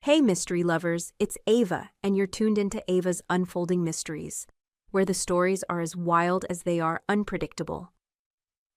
Hey, mystery lovers, it's Ava, and you're tuned into Ava's Unfolding Mysteries, where the stories are as wild as they are unpredictable.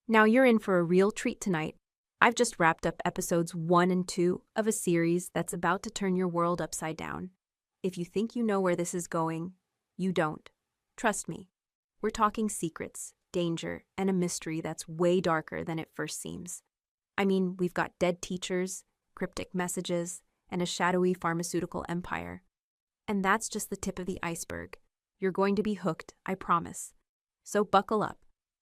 Now you're in for a real treat tonight. I've just wrapped up episodes 1 and 2 of a series that's about to turn your world upside down. If you think you know where this is going, you don't. Trust me. We're talking secrets, danger, and a mystery that's way darker than it first seems. I mean, we've got dead teachers, cryptic messages, and a shadowy pharmaceutical empire. And that's just the tip of the iceberg. You're going to be hooked, I promise. So buckle up,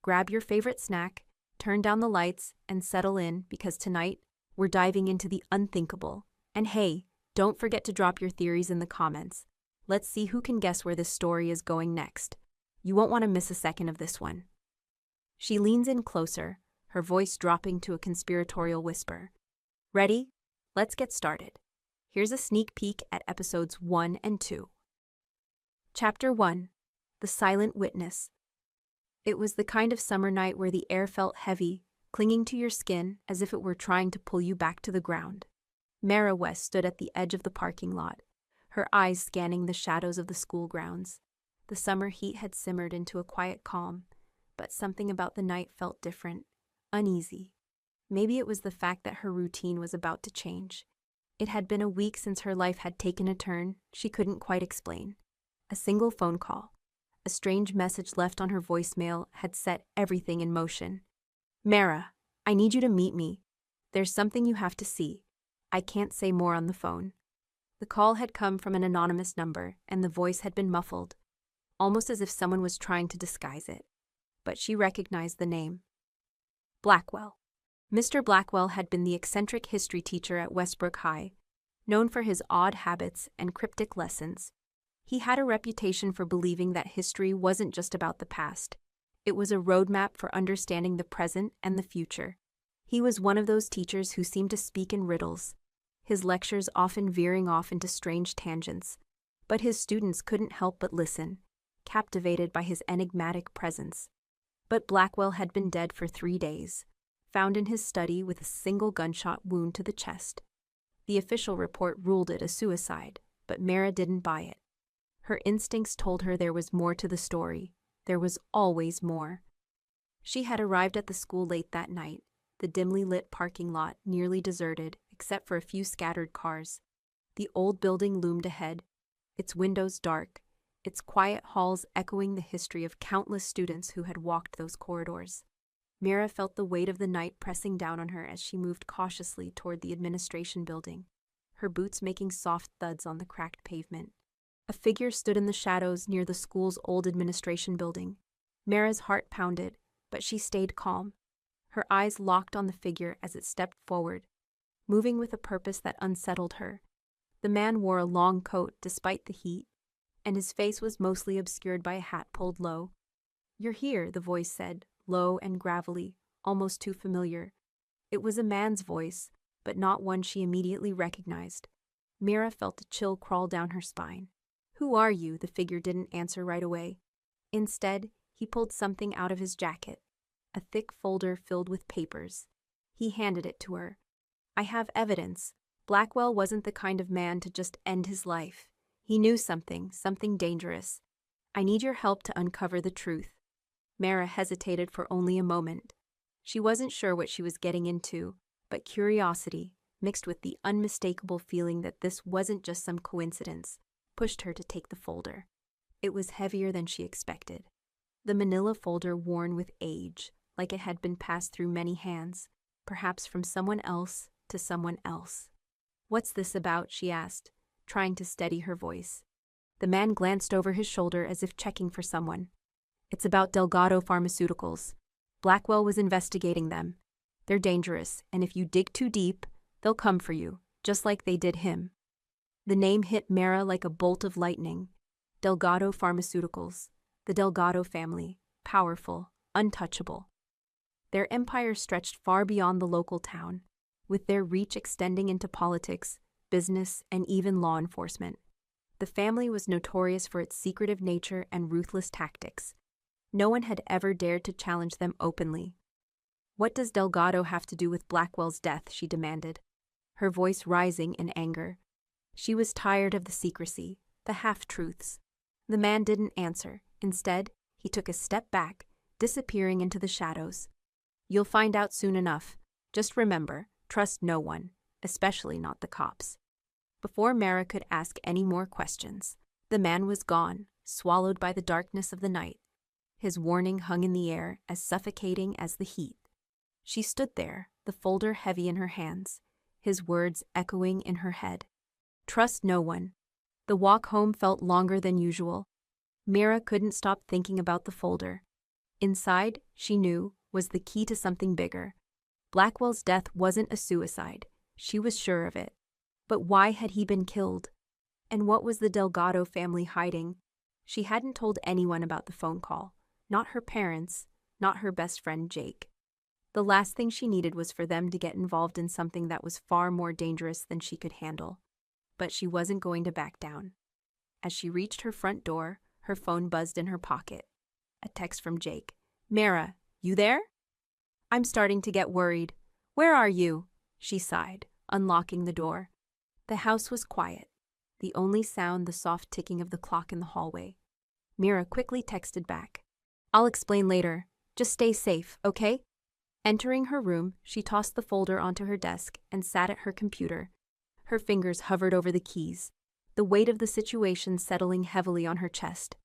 grab your favorite snack, turn down the lights, and settle in because tonight we're diving into the unthinkable. And hey, don't forget to drop your theories in the comments. Let's see who can guess where this story is going next. You won't want to miss a second of this one. She leans in closer, her voice dropping to a conspiratorial whisper. Ready? Let's get started. Here's a sneak peek at episodes 1 and 2. Chapter 1. The Silent Witness. It was the kind of summer night where the air felt heavy, clinging to your skin as if it were trying to pull you back to the ground. Mara West stood at the edge of the parking lot, her eyes scanning the shadows of the school grounds. The summer heat had simmered into a quiet calm, but something about the night felt different, uneasy. Maybe it was the fact that her routine was about to change. It had been a week since her life had taken a turn she couldn't quite explain. A single phone call, a strange message left on her voicemail had set everything in motion. Mara, I need you to meet me. There's something you have to see. I can't say more on the phone. The call had come from an anonymous number, and the voice had been muffled, almost as if someone was trying to disguise it. But she recognized the name. Blackwell. Mr. Blackwell had been the eccentric history teacher at Westbrook High, known for his odd habits and cryptic lessons. He had a reputation for believing that history wasn't just about the past. It was a roadmap for understanding the present and the future. He was one of those teachers who seemed to speak in riddles, his lectures often veering off into strange tangents. But his students couldn't help but listen, captivated by his enigmatic presence. But Blackwell had been dead for 3 days, found in his study with a single gunshot wound to the chest. The official report ruled it a suicide, but Mara didn't buy it. Her instincts told her there was more to the story. There was always more. She had arrived at the school late that night, the dimly lit parking lot nearly deserted except for a few scattered cars. The old building loomed ahead, its windows dark, its quiet halls echoing the history of countless students who had walked those corridors. Mara felt the weight of the night pressing down on her as she moved cautiously toward the administration building, her boots making soft thuds on the cracked pavement. A figure stood in the shadows near the school's old administration building. Mara's heart pounded, but she stayed calm. Her eyes locked on the figure as it stepped forward, moving with a purpose that unsettled her. The man wore a long coat despite the heat, and his face was mostly obscured by a hat pulled low. "You're here," the voice said, low and gravelly, almost too familiar. It was a man's voice, but not one she immediately recognized. Mara felt a chill crawl down her spine. "Who are you?" The figure didn't answer right away. Instead, he pulled something out of his jacket, a thick folder filled with papers. He handed it to her. "I have evidence." Blackwell wasn't the kind of man to just end his life. He knew something dangerous. "I need your help to uncover the truth." Mara hesitated for only a moment. She wasn't sure what she was getting into, but curiosity, mixed with the unmistakable feeling that this wasn't just some coincidence, pushed her to take the folder. It was heavier than she expected. The manila folder worn with age, like it had been passed through many hands, perhaps from someone else to someone else. "What's this about?" she asked, trying to steady her voice. The man glanced over his shoulder as if checking for someone. "It's about Delgado Pharmaceuticals. Blackwell was investigating them. They're dangerous, and if you dig too deep, they'll come for you, just like they did him." The name hit Mara like a bolt of lightning. Delgado Pharmaceuticals, the Delgado family, powerful, untouchable. Their empire stretched far beyond the local town, with their reach extending into politics, business, and even law enforcement. The family was notorious for its secretive nature and ruthless tactics. No one had ever dared to challenge them openly. "What does Delgado have to do with Blackwell's death?" she demanded, her voice rising in anger. She was tired of the secrecy, the half-truths. The man didn't answer. Instead, he took a step back, disappearing into the shadows. "You'll find out soon enough. Just remember, trust no one, especially not the cops." Before Mara could ask any more questions, the man was gone, swallowed by the darkness of the night. His warning hung in the air, as suffocating as the heat. She stood there, the folder heavy in her hands, his words echoing in her head. Trust no one. The walk home felt longer than usual. Mira couldn't stop thinking about the folder. Inside, she knew, was the key to something bigger. Blackwell's death wasn't a suicide. She was sure of it. But why had he been killed? And what was the Delgado family hiding? She hadn't told anyone about the phone call. Not her parents, not her best friend Jake. The last thing she needed was for them to get involved in something that was far more dangerous than she could handle. But she wasn't going to back down. As she reached her front door, her phone buzzed in her pocket. A text from Jake. "Mara, you there?" "I'm starting to get worried. Where are you?" she sighed, unlocking the door. The house was quiet. The only sound the soft ticking of the clock in the hallway. Mira quickly texted back. "I'll explain later. Just stay safe, okay?" Entering her room, she tossed the folder onto her desk and sat at her computer. Her fingers hovered over the keys, the weight of the situation settling heavily on her chest.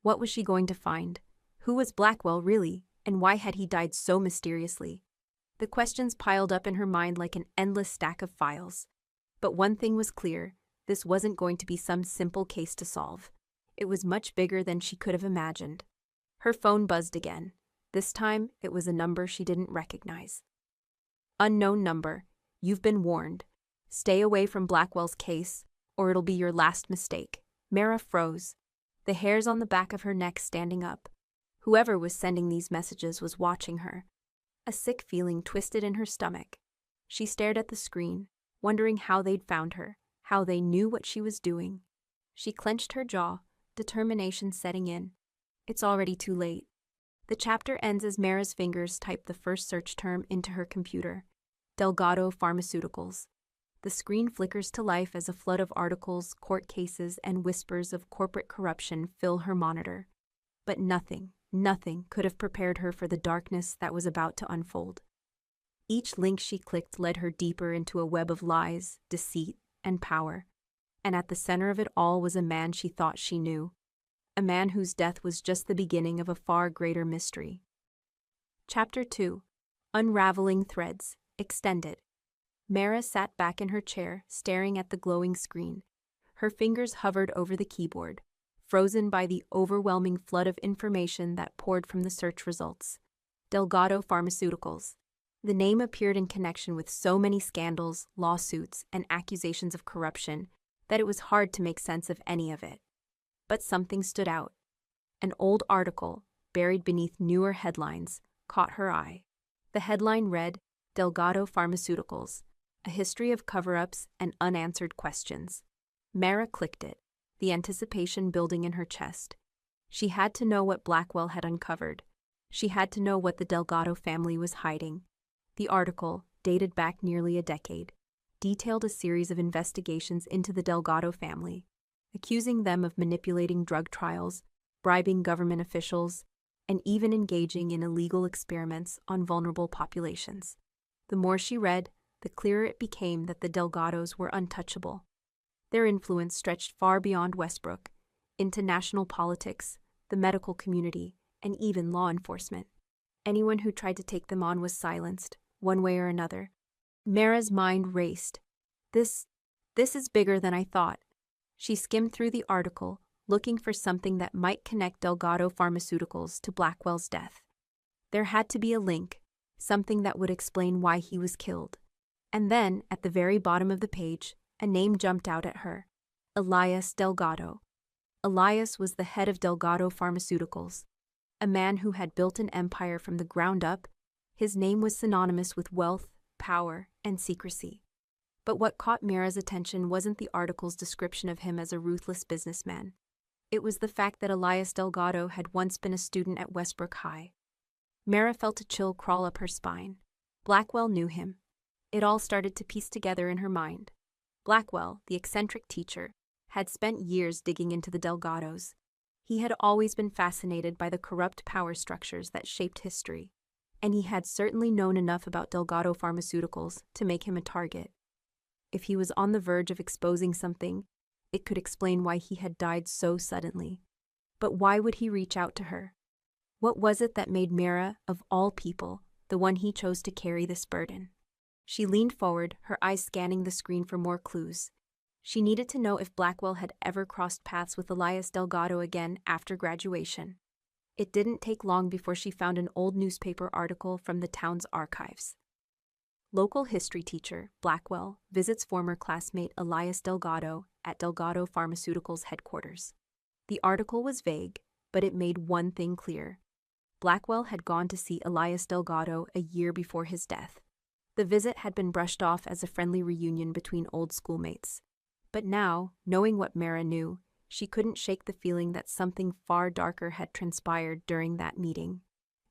What was she going to find? Who was Blackwell really, and why had he died so mysteriously? The questions piled up in her mind like an endless stack of files. But one thing was clear, this wasn't going to be some simple case to solve. It was much bigger than she could have imagined. Her phone buzzed again. This time, it was a number she didn't recognize. "Unknown number. You've been warned. Stay away from Blackwell's case, or it'll be your last mistake." Mara froze, the hairs on the back of her neck standing up. Whoever was sending these messages was watching her. A sick feeling twisted in her stomach. She stared at the screen, wondering how they'd found her, how they knew what she was doing. She clenched her jaw, determination setting in. It's already too late. The chapter ends as Mara's fingers type the first search term into her computer. Delgado Pharmaceuticals. The screen flickers to life as a flood of articles, court cases, and whispers of corporate corruption fill her monitor. But nothing could have prepared her for the darkness that was about to unfold. Each link she clicked led her deeper into a web of lies, deceit, and power. And at the center of it all was a man she thought she knew. A man whose death was just the beginning of a far greater mystery. Chapter 2. Unraveling Threads. Extended. Mara sat back in her chair, staring at the glowing screen. Her fingers hovered over the keyboard, frozen by the overwhelming flood of information that poured from the search results. Delgado Pharmaceuticals. The name appeared in connection with so many scandals, lawsuits, and accusations of corruption that it was hard to make sense of any of it. But something stood out. An old article, buried beneath newer headlines, caught her eye. The headline read, "Delgado Pharmaceuticals, a history of cover-ups and unanswered questions." Mara clicked it, the anticipation building in her chest. She had to know what Blackwell had uncovered. She had to know what the Delgado family was hiding. The article, dated back nearly a decade, detailed a series of investigations into the Delgado family, accusing them of manipulating drug trials, bribing government officials, and even engaging in illegal experiments on vulnerable populations. The more she read, the clearer it became that the Delgados were untouchable. Their influence stretched far beyond Westbrook, into national politics, the medical community, and even law enforcement. Anyone who tried to take them on was silenced, one way or another. Mara's mind raced. This is bigger than I thought. She skimmed through the article, looking for something that might connect Delgado Pharmaceuticals to Blackwell's death. There had to be a link, something that would explain why he was killed. And then, at the very bottom of the page, a name jumped out at her. Elias Delgado. Elias was the head of Delgado Pharmaceuticals, a man who had built an empire from the ground up. His name was synonymous with wealth, power, and secrecy. But what caught Mira's attention wasn't the article's description of him as a ruthless businessman. It was the fact that Elias Delgado had once been a student at Westbrook High. Mara felt a chill crawl up her spine. Blackwell knew him. It all started to piece together in her mind. Blackwell, the eccentric teacher, had spent years digging into the Delgados. He had always been fascinated by the corrupt power structures that shaped history, and he had certainly known enough about Delgado Pharmaceuticals to make him a target. If he was on the verge of exposing something, it could explain why he had died so suddenly. But why would he reach out to her? What was it that made Mira, of all people, the one he chose to carry this burden? She leaned forward, her eyes scanning the screen for more clues. She needed to know if Blackwell had ever crossed paths with Elias Delgado again after graduation. It didn't take long before she found an old newspaper article from the town's archives. Local history teacher Blackwell visits former classmate Elias Delgado at Delgado Pharmaceuticals headquarters. The article was vague, but it made one thing clear. Blackwell had gone to see Elias Delgado a year before his death. The visit had been brushed off as a friendly reunion between old schoolmates. But now, knowing what Mara knew, she couldn't shake the feeling that something far darker had transpired during that meeting.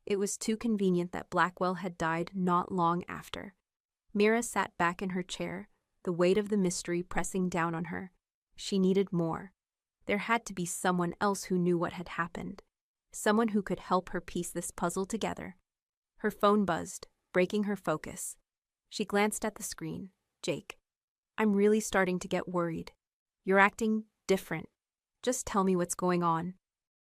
It was too convenient that Blackwell had died not long after. Mira sat back in her chair, the weight of the mystery pressing down on her. She needed more. There had to be someone else who knew what had happened. Someone who could help her piece this puzzle together. Her phone buzzed, breaking her focus. She glanced at the screen. Jake. I'm really starting to get worried. You're acting different. Just tell me what's going on.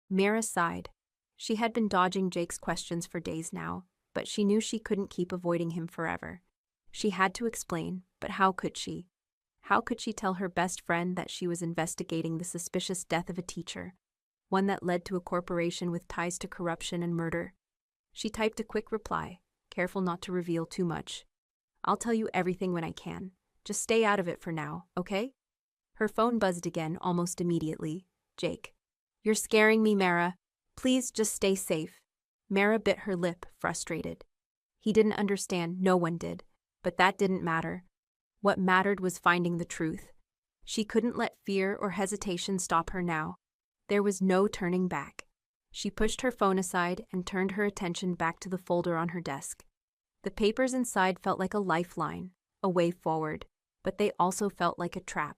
Mira sighed. She had been dodging Jake's questions for days now, but she knew she couldn't keep avoiding him forever. She had to explain, but how could she? How could she tell her best friend that she was investigating the suspicious death of a teacher, one that led to a corporation with ties to corruption and murder? She typed a quick reply, careful not to reveal too much. I'll tell you everything when I can. Just stay out of it for now, okay? Her phone buzzed again almost immediately. Jake. You're scaring me, Mara. Please just stay safe. Mara bit her lip, frustrated. He didn't understand, no one did. But that didn't matter. What mattered was finding the truth. She couldn't let fear or hesitation stop her now. There was no turning back. She pushed her phone aside and turned her attention back to the folder on her desk. The papers inside felt like a lifeline, a way forward, but they also felt like a trap.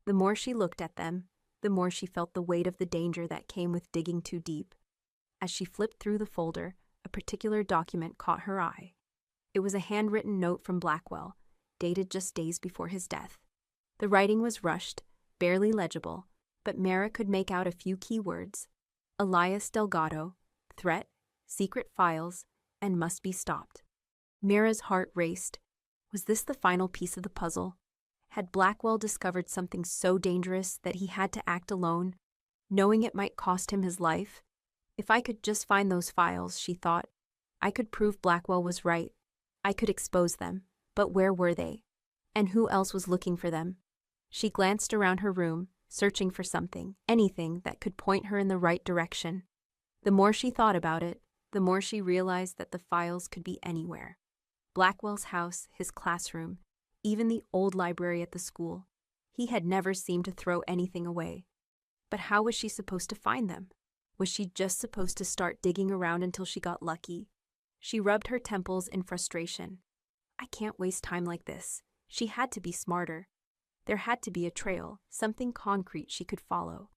The more she looked at them, the more she felt the weight of the danger that came with digging too deep. As she flipped through the folder, a particular document caught her eye. It was a handwritten note from Blackwell, dated just days before his death. The writing was rushed, barely legible, but Mara could make out a few key words. Elias Delgado, threat, secret files, and must be stopped. Mira's heart raced. Was this the final piece of the puzzle? Had Blackwell discovered something so dangerous that he had to act alone, knowing it might cost him his life? If I could just find those files, she thought, I could prove Blackwell was right. I could expose them, but where were they? And who else was looking for them? She glanced around her room, searching for something, anything that could point her in the right direction. The more she thought about it, the more she realized that the files could be anywhere. Blackwell's house, his classroom, even the old library at the school. He had never seemed to throw anything away. But how was she supposed to find them? Was she just supposed to start digging around until she got lucky? She rubbed her temples in frustration. I can't waste time like this. She had to be smarter. There had to be a trail, something concrete she could follow.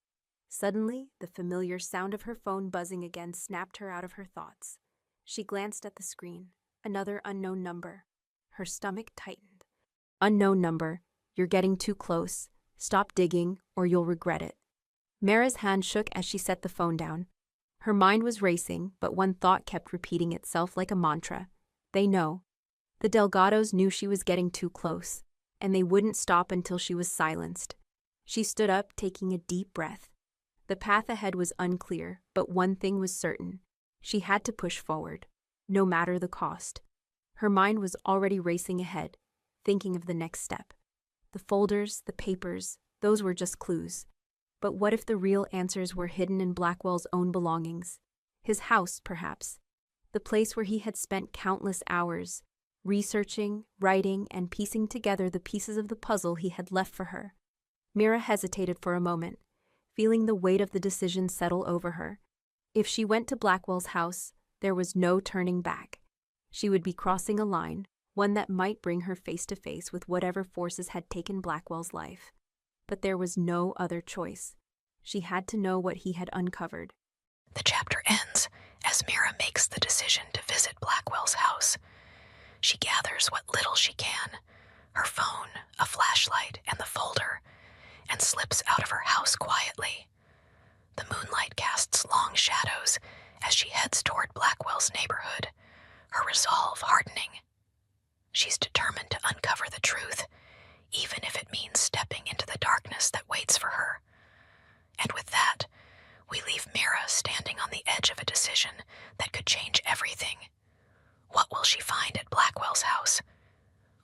Suddenly, the familiar sound of her phone buzzing again snapped her out of her thoughts. She glanced at the screen. Another unknown number. Her stomach tightened. Unknown number. You're getting too close. Stop digging, or you'll regret it. Mara's hand shook as she set the phone down. Her mind was racing, but one thought kept repeating itself like a mantra. They know. The Delgados knew she was getting too close, and they wouldn't stop until she was silenced. She stood up, taking a deep breath. The path ahead was unclear, but one thing was certain. She had to push forward, no matter the cost. Her mind was already racing ahead, thinking of the next step. The folders, the papers, those were just clues. But what if the real answers were hidden in Blackwell's own belongings? His house, perhaps. The place where he had spent countless hours, researching, writing, and piecing together the pieces of the puzzle he had left for her. Mira hesitated for a moment, feeling the weight of the decision settle over her. If she went to Blackwell's house, there was no turning back. She would be crossing a line, one that might bring her face to face with whatever forces had taken Blackwell's life. But there was no other choice. She had to know what he had uncovered. The chapter ends as Mira makes the decision to visit Blackwell's house. She gathers what little she can, her phone, a flashlight, and the folder, and slips out of her house quietly. The moonlight casts long shadows as she heads toward Blackwell's neighborhood, her resolve hardening. She's determined to uncover the truth, even if it means stepping into the darkness that waits for her. And with that, we leave Mira standing on the edge of a decision that could change everything. What will she find at Blackwell's house?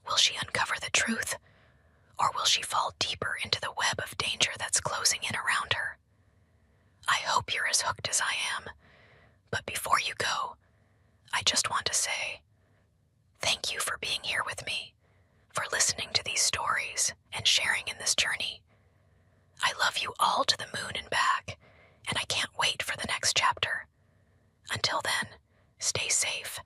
Will she uncover the truth? Or will she fall deeper into the web of danger that's closing in around her? I hope you're as hooked as I am. But before you go, I just want to say, thank you for being here with me, for listening to these stories and sharing in this journey. I love you all to the moon and back, and I can't wait for the next chapter. Until then, stay safe